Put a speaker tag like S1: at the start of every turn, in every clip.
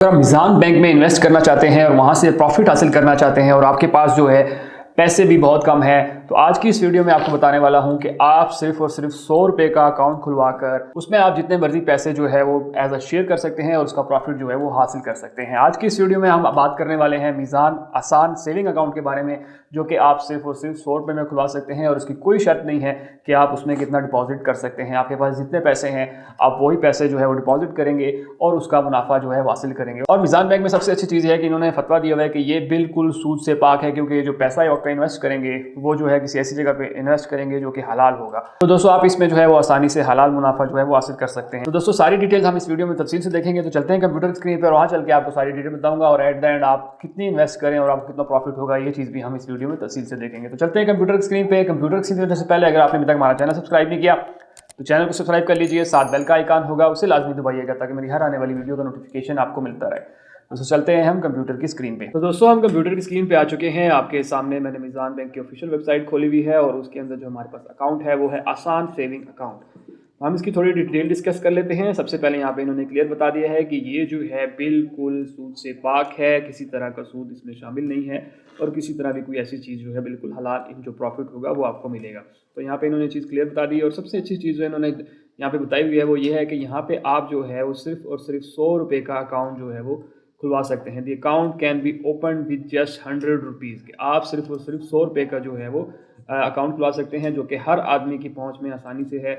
S1: अगर आप मीज़ान बैंक में इन्वेस्ट करना चाहते हैं और वहाँ से प्रॉफिट हासिल करना चाहते हैं और आपके पास जो है पैसे भी बहुत कम है, तो आज की इस वीडियो में आपको बताने वाला हूं कि आप सिर्फ और सिर्फ 100 रुपये का अकाउंट खुलवाकर उसमें आप जितने मर्जी पैसे जो है वो एज अ शेयर कर सकते हैं और उसका प्रॉफिट जो है वो हासिल कर सकते हैं। आज की इस वीडियो में हम बात करने वाले हैं मीज़ान आसान सेविंग अकाउंट के बारे में, जो कि आप सिर्फ और सिर्फ 100 रुपये में खुलवा सकते हैं और उसकी कोई शर्त नहीं है कि आप उसमें कितना डिपॉजिट कर सकते हैं। आपके पास जितने पैसे हैं आप वही पैसे जो है वो डिपॉजिट करेंगे और उसका मुनाफा जो है हासिल करेंगे। और मीज़ान बैंक में सबसे अच्छी चीज़ है कि इन्होंने फतवा दिया हुआ है कि ये बिल्कुल सूद से पाक है, क्योंकि जो पैसा आपका इन्वेस्ट करेंगे वो जो है किसी ऐसी जगह पे इन्वेस्ट करेंगे जो कि हलाल होगा। तो दोस्तों आप इसमें जो है वो आसानी से हलाल मुनाफा जो है वो हासिल कर सकते हैं। तो दोस्तों सारी डिटेल्स हम इस वीडियो में तफसील से देखेंगे। तो चलते हैं कंप्यूटर स्क्रीन पर, वहाँ चल के आपको सारी डिटेल बताऊंगा और एट द एंड आप कितनी इन्वेस्ट करें और आपको कितना प्रॉफिट होगा ये चीज़ भी हम इस वीडियो में तफसील से देखेंगे। तो चलते हैं कंप्यूटर स्क्रीन पे। कंप्यूटर स्क्रीन से पहले अगर आपने अभी तक हमारा चैनल सब्सक्राइब नहीं किया तो चैनल को सब्सक्राइब कर लीजिए, साथ बेल का आइकन होगा उसे लाजमी दबाइएगा ताकि मेरी हर आने वाली वीडियो का नोटिफिकेशन आपको मिलता रहे। दोस्तों चलते हैं हम कंप्यूटर की स्क्रीन पे। तो दोस्तों हम कंप्यूटर की स्क्रीन पे आ चुके हैं। आपके सामने मैंने मीज़ान बैंक की ऑफिशियल वेबसाइट खोली हुई है और उसके अंदर जो हमारे पास अकाउंट है वो है आसान सेविंग अकाउंट। हम इसकी थोड़ी डिटेल डिस्कस कर लेते हैं। सबसे पहले यहाँ पे इन्होंने क्लियर बता दिया है कि ये जो है बिल्कुल सूद से पाक है, किसी तरह का सूद इसमें शामिल नहीं है और किसी तरह भी कोई ऐसी चीज़ जो है बिल्कुल हलाल जो प्रॉफिट होगा वो आपको मिलेगा। तो यहाँ पे इन्होंने चीज़ क्लियर बता दी। और सबसे अच्छी चीज़ जो इन्होंने यहाँ पे बताई हुई है वो ये है कि यहाँ पे आप जो है वो सिर्फ और सिर्फ 100 रुपये का अकाउंट जो है वो खुलवा सकते हैं। The account can be open with just 100 rupees के आप सिर्फ और सिर्फ 100 रुपये का जो है वो अकाउंट खुलवा सकते हैं, जो कि हर आदमी की पहुंच में आसानी से है।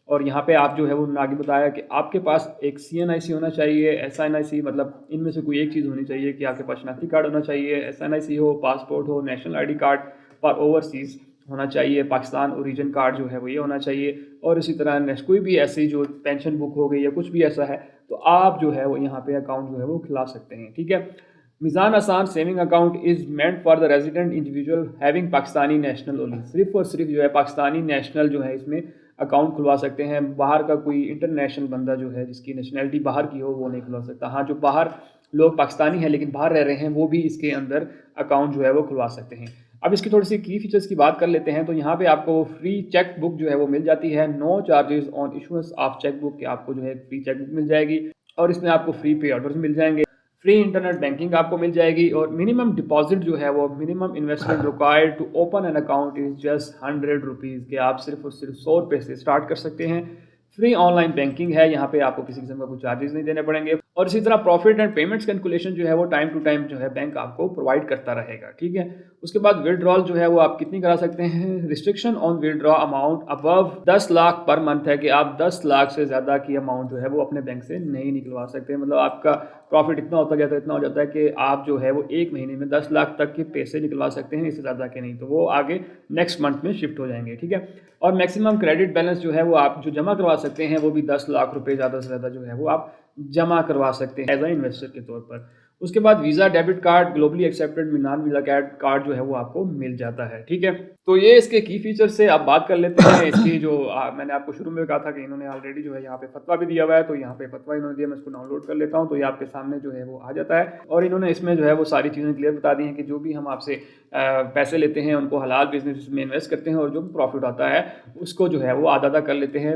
S1: और यहाँ पे आप जो है वो आगे बताया कि आपके पास एक CNIC होना चाहिए, SNIC, मतलब इनमें से कोई एक चीज़ होनी चाहिए कि आपके पास शनाख्ती कार्ड होना चाहिए, SNIC हो, पासपोर्ट हो, national ID card for overseas होना चाहिए, पाकिस्तान ओरिजिन कार्ड जो है वो ये होना चाहिए। और इसी तरह कोई भी ऐसी जो पेंशन बुक हो गई या कुछ भी ऐसा है तो आप जो है वो यहाँ पे अकाउंट जो है वो खुला सकते हैं। ठीक है। मीज़ान आसान saving account is meant for the resident individual having Pakistani national only. सिर्फ और सिर्फ जो है पाकिस्तानी नेशनल जो है इसमें अकाउंट खुलवा सकते हैं। बाहर का कोई इंटरनेशनल बंदा जो है जिसकी नेशनैलिटी बाहर की हो वो नहीं खुलवा सकता। हाँ, जो बाहर लोग पाकिस्तानी हैं लेकिन बाहर रह रहे हैं वो भी इसके अंदर अकाउंट जो है वो खुलवा सकते हैं। अब इसकी थोड़ी सी की फीचर्स की बात कर लेते हैं। तो यहाँ पे आपको फ्री चेक बुक जो है वो मिल जाती है। No charges on issuance of cheque book, के आपको जो है फ्री चेक बुक मिल जाएगी और इसमें आपको फ्री पे ऑर्डर्स मिल जाएंगे, फ्री इंटरनेट बैंकिंग आपको मिल जाएगी और मिनिमम डिपॉजिट जो है वो minimum investment required to open an account is just 100 rupees के आप सिर्फ और सिर्फ 100 रुपये से स्टार्ट कर सकते हैं। फ्री ऑनलाइन बैंकिंग है, यहाँ पे आपको किसी किस्म का कोई चार्जेस नहीं देने पड़ेंगे। और इसी तरह प्रॉफिट एंड पेमेंट्स कैलकुलेशन जो है वो टाइम टू टाइम जो है बैंक आपको प्रोवाइड करता रहेगा। ठीक है। उसके बाद विड्रॉल जो है वो आप कितनी करा सकते हैं। Restriction on withdraw amount above 10 lakh per month है कि आप 10 लाख से ज़्यादा की अमाउंट जो है वो अपने बैंक से नहीं निकलवा सकते। मतलब आपका प्रॉफिट इतना होता जाता है, इतना हो जाता है कि आप जो है वो एक महीने में 10 लाख तक के पैसे निकलवा सकते हैं, इससे ज़्यादा के नहीं। तो वो आगे नेक्स्ट मंथ में शिफ्ट हो जाएंगे। ठीक है। और मैक्सिमम क्रेडिट बैलेंस जो है वो आप जो जमा करवा सकते हैं वो भी 10 लाख रुपए ज़्यादा से ज़्यादा जो है वो आप जमा करवा सकते हैं एज अ इन्वेस्टर के तौर पर। उसके बाद visa debit card globally accepted non visa card जो है वो आपको मिल जाता है। ठीक है। तो ये इसके की फीचर्स से आप बात कर लेते हैं। इसकी जो मैंने आपको शुरू में कहा था कि इन्होंने ऑलरेडी जो है यहाँ पे फतवा भी दिया हुआ है, तो यहाँ पे फतवा इन्होंने दिया, मैं इसको डाउनलोड कर लेता हूँ तो ये आपके सामने जो है वो आ जाता है। और इन्होंने इसमें जो है वो सारी चीज़ें क्लियर बता दी हैं कि जो भी हम आपसे पैसे लेते हैं उनको हलाल बिजनेस में इन्वेस्ट करते हैं और जो प्रॉफिट आता है उसको जो है वो आधा आधा कर लेते हैं।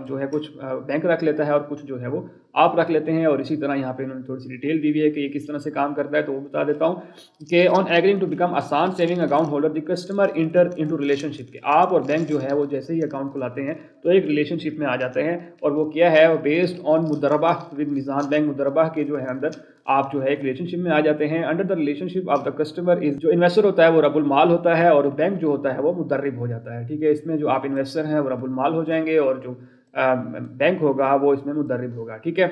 S1: जो है कुछ बैंक रख लेता है और कुछ जो है वो आप रख लेते हैं। और इसी तरह यहाँ पे इन्होंने थोड़ी सी डिटेल दी हुई है कि ये किस तरह से काम करता है, तो वो बता देता हूँ कि ऑन एग्रीइंग टू बिकम आसान saving account holder the customer inter into relationship के आप और बैंक जो है वो जैसे ही अकाउंट खुलाते हैं तो एक रिलेशनशिप में आ जाते हैं। और वो क्या है, based on मुदरबा with Meezaan bank, मुदरबा के जो है अंदर आप जो है एक रिलेशनशिप में आ जाते हैं। Under the relationship of the customer is, जो इन्वेस्टर होता है वो रबुल माल होता है और बैंक जो होता है वो मुदर्रिब हो जाता है। ठीक है। इसमें जो आप इन्वेस्टर हैं वो रबुल माल हो जाएंगे और जो बैंक होगा वो इसमें मुदर्रिब होगा। ठीक है।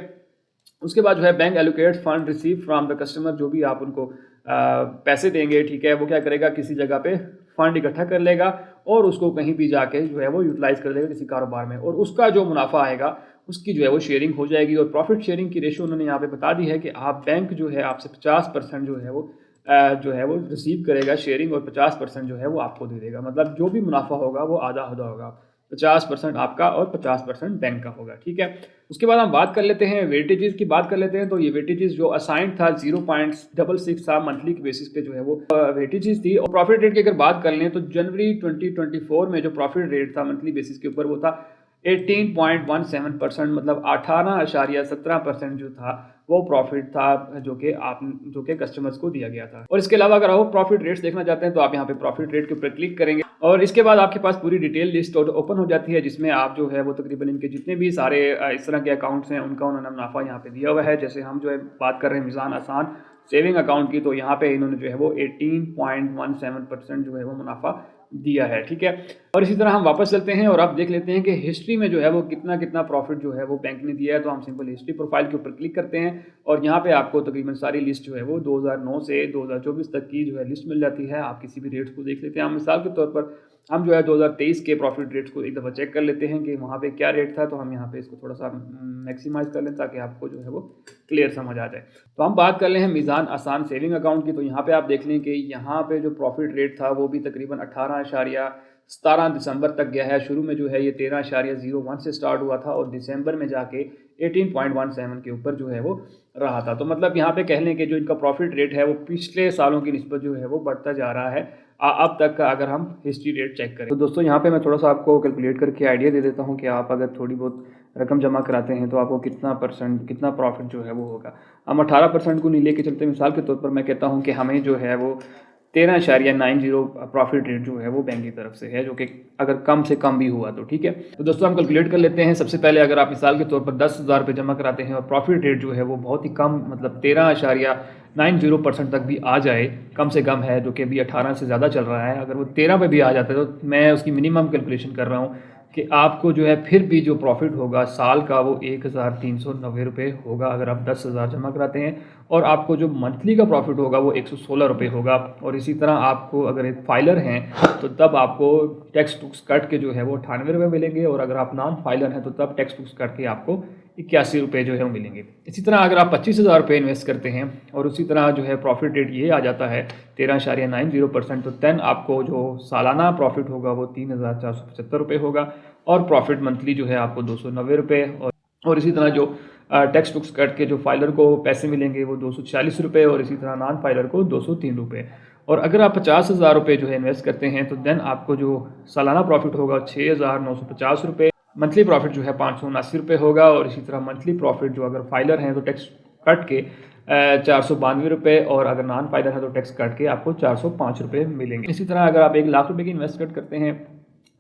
S1: उसके बाद जो है bank allocate fund receive from the customer, जो भी आप उनको पैसे देंगे, ठीक है, वो क्या करेगा, किसी जगह पे फंड इकट्ठा कर लेगा और उसको कहीं भी जाके जो है वो यूटिलाइज कर देगा किसी कारोबार में, और उसका जो मुनाफा आएगा उसकी जो है वो शेयरिंग हो जाएगी। और प्रॉफिट शेयरिंग की रेशो उन्होंने यहाँ पे बता दी है कि आप बैंक जो है आपसे 50% जो है वो रिसीव करेगा शेयरिंग और 50% जो है वो आपको दे देगा। मतलब जो भी मुनाफा होगा वो आधा आधा होगा, 50% आपका और 50% बैंक का होगा। ठीक है। उसके बाद हम बात कर लेते हैं वेटेजेस की बात कर लेते हैं। तो ये वेटेजेस जो असाइन था 0.66 था मंथली के बेसिस पे जो है वो वेटेजेस थी। और प्रॉफिट रेट की अगर बात कर लें तो जनवरी 2024 में जो प्रॉफिट रेट था मंथली बेसिस के ऊपर वो था 18.17% मतलब 18.17% जो था वो प्रॉफिट था जो कि कस्टमर्स को दिया गया था। और इसके अलावा अगर आप प्रॉफिट रेट्स देखना चाहते हैं तो आप यहाँ पे प्रॉफिट रेट के ऊपर क्लिक करेंगे और इसके बाद आपके पास पूरी डिटेल लिस्ट ओपन हो जाती है, जिसमें आप जो है वो तकरीबन इनके जितने भी सारे इस तरह के अकाउंट्स हैं उनका उन्होंने मुनाफा यहाँ पे दिया हुआ है। जैसे हम जो है बात कर रहे हैं मीज़ान आसान सेविंग अकाउंट की, तो यहाँ पे इन्होंने जो है वो 18.17% जो है वो मुनाफा दिया है। ठीक है, और इसी तरह हम वापस चलते हैं और अब देख लेते हैं कि हिस्ट्री में जो है वो कितना प्रॉफिट जो है वो बैंक ने दिया है। तो हम सिंपल हिस्ट्री प्रोफाइल के ऊपर क्लिक करते हैं और यहाँ पे आपको तकरीबन सारी लिस्ट जो है वो 2009 से 2024 तक की जो है लिस्ट मिल जाती है। आप किसी भी रेट्स को देख लेते हैं। हम मिसाल के तौर पर हम जो है 2023 के प्रॉफिट रेट्स को एक दफ़ा चेक कर लेते हैं कि वहाँ पे क्या रेट था। तो हम यहाँ पे इसको थोड़ा सा मैक्सिमाइज़ कर लें ताकि आपको जो है वो क्लियर समझ आ जाए। तो हम बात कर ले हैं मीज़ान आसान सेविंग अकाउंट की। तो यहाँ पे आप देख लें कि यहाँ पे जो प्रॉफिट रेट था वो भी तकरीबन 18.17 दिसंबर तक गया है। शुरू में जो है ये 13.01 से स्टार्ट हुआ था और दिसंबर में जाके 18.17 के ऊपर जो है वो रहा था। तो मतलब यहाँ पे कह लें कि जो इनका प्रॉफिट रेट है वो पिछले सालों की निस्बत जो है वो बढ़ता जा रहा है अब तक का अगर हम हिस्ट्री रेट चेक करें। तो दोस्तों यहाँ पे मैं थोड़ा सा आपको कैलकुलेट करके आइडिया दे देता हूँ कि आप अगर थोड़ी बहुत रकम जमा कराते हैं तो आपको कितना प्रॉफिट जो है वो होगा। हम 18% को नहीं लेके चलते। मिसाल के तौर पर मैं कहता हूँ कि हमें जो है वो 13.90 प्रॉफिट रेट जो है वो बैंक की तरफ से है, जो कि अगर कम से कम भी हुआ तो ठीक है। तो दोस्तों हम कैलकुलेट कर लेते हैं। सबसे पहले अगर आप मिसाल के तौर पर 10,000 रुपये जमा कराते हैं और प्रॉफिट रेट जो है वो बहुत ही कम मतलब 13.90% तक भी आ जाए, कम से कम है, जो कि अभी 18 से ज़्यादा चल रहा है। अगर वो 13 पे भी आ जाता है तो मैं उसकी मिनिमम कैलकुलेशन कर रहा हूँ कि आपको जो है फिर भी जो प्रॉफिट होगा साल का वो 1,390 रुपये होगा अगर आप 10,000 जमा कराते हैं। और आपको जो मंथली का प्रॉफिट होगा वो 116 रुपये होगा। और इसी तरह आपको अगर एक फाइलर हैं तो तब आपको टैक्स टूक्स कट के जो है वो 98 रुपये मिलेंगे। और अगर आप नॉन फाइलर हैं तो तब टैक्स टूक्स कट के आपको 81 रुपये जो है वो मिलेंगे। इसी तरह अगर आप 25,000 रुपये इन्वेस्ट करते हैं और उसी तरह जो है प्रॉफिट रेट ये आ जाता है 13.90%, तो दैन आपको जो सालाना प्रॉफिट होगा वो 3,475 रुपये होगा। और प्रॉफिट मंथली जो है आपको 290 रुपये। और इसी तरह जो टैक्स टुक्स कट के जो फाइलर को पैसे मिलेंगे वो 246 रुपये और इसी तरह नॉन फाइलर को 203 रुपये। और अगर आप 50,000 रुपये जो है इन्वेस्ट करते हैं तो देन आपको जो सालाना प्रॉफिट होगा 6,950 रुपये, मंथली प्रॉफिट जो है 579 रुपये होगा। और इसी तरह मंथली प्रॉफिट जो अगर फाइलर हैं तो टैक्स कट के 492 रुपये और अगर नॉन फाइलर है तो टैक्स कट के आपको 405 रुपये मिलेंगे। इसी तरह अगर आप 1,00,000 रुपये की इन्वेस्टमेंट करते हैं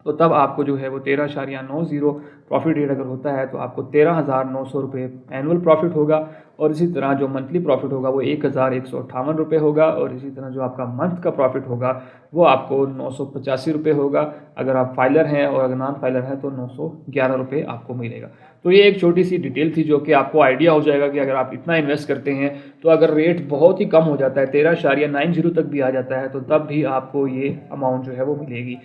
S1: तो तब आपको जो है वो 13.90 प्रॉफिट रेट अगर होता है तो आपको 13,900 रुपये एनुअल प्रॉफिट होगा। और इसी तरह जो मंथली प्रॉफिट होगा वो 1,158 रुपये होगा। और इसी तरह जो आपका मंथ का प्रॉफिट होगा वो आपको 985 रुपये होगा अगर आप फाइलर हैं, और अगर नॉन फाइलर हैं तो 911 रुपये आपको मिलेगा। तो ये एक छोटी सी डिटेल थी जो कि आपको आइडिया हो जाएगा कि अगर आप इतना इन्वेस्ट करते हैं तो अगर रेट बहुत ही कम हो जाता है 13.90 तक भी आ जाता है तो तब भी आपको ये अमाउंट जो है वो मिलेगी।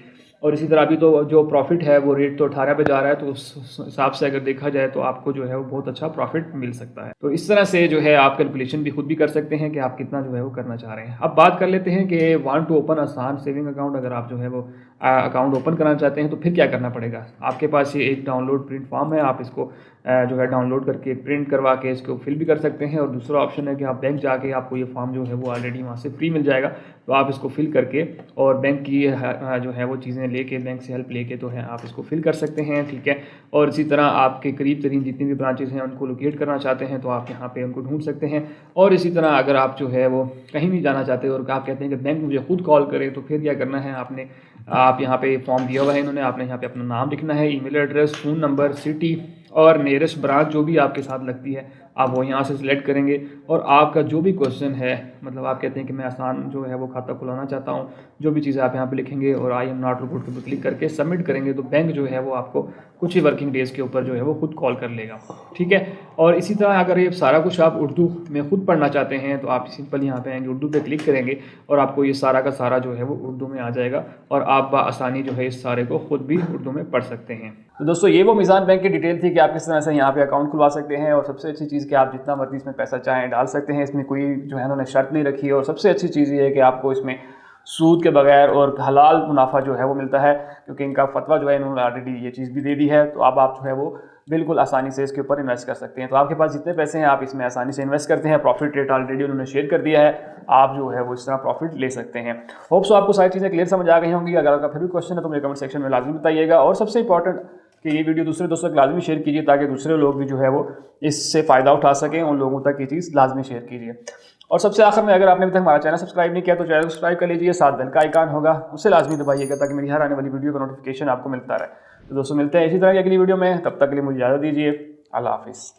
S1: और इसी तरह अभी तो जो प्रॉफिट है वो रेट तो 18 पे जा रहा है, तो उस हिसाब से अगर देखा जाए तो आपको जो है वो बहुत अच्छा प्रॉफिट मिल सकता है। तो इस तरह से जो है आप कैलकुलेशन भी खुद भी कर सकते हैं कि आप कितना जो है वो करना चाह रहे हैं। अब बात कर लेते हैं कि वांट टू ओपन आसान सेविंग अकाउंट, अगर आप जो है वो अकाउंट ओपन करना चाहते हैं तो फिर क्या करना पड़ेगा। आपके पास ये एक डाउनलोड प्रिंट फॉर्म है, आप इसको जो है डाउनलोड करके प्रिंट करवा के इसको फिल भी कर सकते हैं। और दूसरा ऑप्शन है कि आप बैंक जाके आपको ये फॉर्म जो है वो ऑलरेडी वहाँ से फ्री मिल जाएगा, तो आप इसको फिल करके और बैंक की जो है वो चीज़ें लेके, बैंक से हेल्प लेके तो है आप इसको फिल कर सकते हैं। ठीक है, और इसी तरह आपके करीब तरीन जितनी भी ब्रांचेस हैं उनको लोकेट करना चाहते हैं तो आप यहाँ पे उनको ढूंढ सकते हैं। और इसी तरह अगर आप जो है वो कहीं नहीं जाना चाहते और आप कहते हैं कि बैंक मुझे खुद कॉल करे तो फिर क्या करना है, आप यहाँ पे फॉर्म दिया हुआ है इन्होंने, आपने यहाँ पे अपना नाम लिखना है, email address, phone number, city और नियरेस्ट ब्रांच जो भी आपके साथ लगती है आप वो यहाँ से सिलेक्ट करेंगे। और आपका जो भी क्वेश्चन है, मतलब आप कहते हैं कि मैं आसान जो है वो खाता खुलाना चाहता हूँ, जो भी चीज़ें आप यहाँ पे लिखेंगे और आई एम नॉट रोबोट के ऊपर क्लिक करके सबमिट करेंगे तो बैंक जो है वो आपको कुछ ही वर्किंग डेज़ के ऊपर जो है वो खुद कॉल कर लेगा। ठीक है, और इसी तरह अगर ये सारा कुछ आप उर्दू में खुद पढ़ना चाहते हैं तो आप सिंपल यहाँ पे आएंगे, उर्दू पे क्लिक करेंगे और आपको ये सारा का सारा जो है वो उर्दू में आ जाएगा और आप आसानी जो है इस सारे को खुद भी उर्दू में पढ़ सकते हैं। तो दोस्तों ये वो मीज़ान बैंक की डिटेल थी कि आप किस तरह से यहाँ पे अकाउंट खुलवा सकते हैं। और सबसे अच्छी चीज़ कि आप जितना मर्जी इसमें पैसा चाहें डाल सकते हैं, इसमें कोई जो है उन्होंने शर्त नहीं रखी है। और सबसे अच्छी चीज़ ये है कि आपको इसमें सूद के बगैर और हलाल मुनाफा जो है वो मिलता है, क्योंकि इनका फतवा जो है इन्होंने ऑलरेडी ये चीज़ भी दे दी है। तो अब आप जो है वो बिल्कुल आसानी से इसके ऊपर इन्वेस्ट कर सकते हैं। तो आपके पास जितने पैसे हैं आप इसमें आसानी से इन्वेस्ट करते हैं। प्रॉफिट रेट ऑलरेडी उन्होंने शेयर कर दिया है, आप जो है वो इस तरह प्रॉफिट ले सकते हैं। होप सो आपको सारी चीज़ें क्लियर समझ आ गई होंगी। अगर आपका फिर भी क्वेश्चन है तो मुझे कमेंट सेक्शन में लाजमी बताइएगा। और सबसे इंपॉर्टेंट कि ये वीडियो दूसरे दोस्तों तक लाजमी शेयर कीजिए ताकि दूसरे लोग भी जो है वो इससे फ़ायदा उठा सकें। उन लोगों तक ये चीज़ लाजमी शेयर कीजिए। और सबसे आखिर में, अगर आपने अभी तक हमारा चैनल सब्सक्राइब नहीं किया तो चैनल सब्सक्राइब कर लीजिए, साथ बेल का आइकन होगा उसे लाजमी दबाइएगा ताकि मेरी हर आने वाली वीडियो का नोटिफिकेशन आपको मिलता रहे। तो दोस्तों मिलते हैं इसी तरह की अगली वीडियो में, तब तक के लिए मुझे इजाज़त दीजिए। अल्लाह हाफिज़।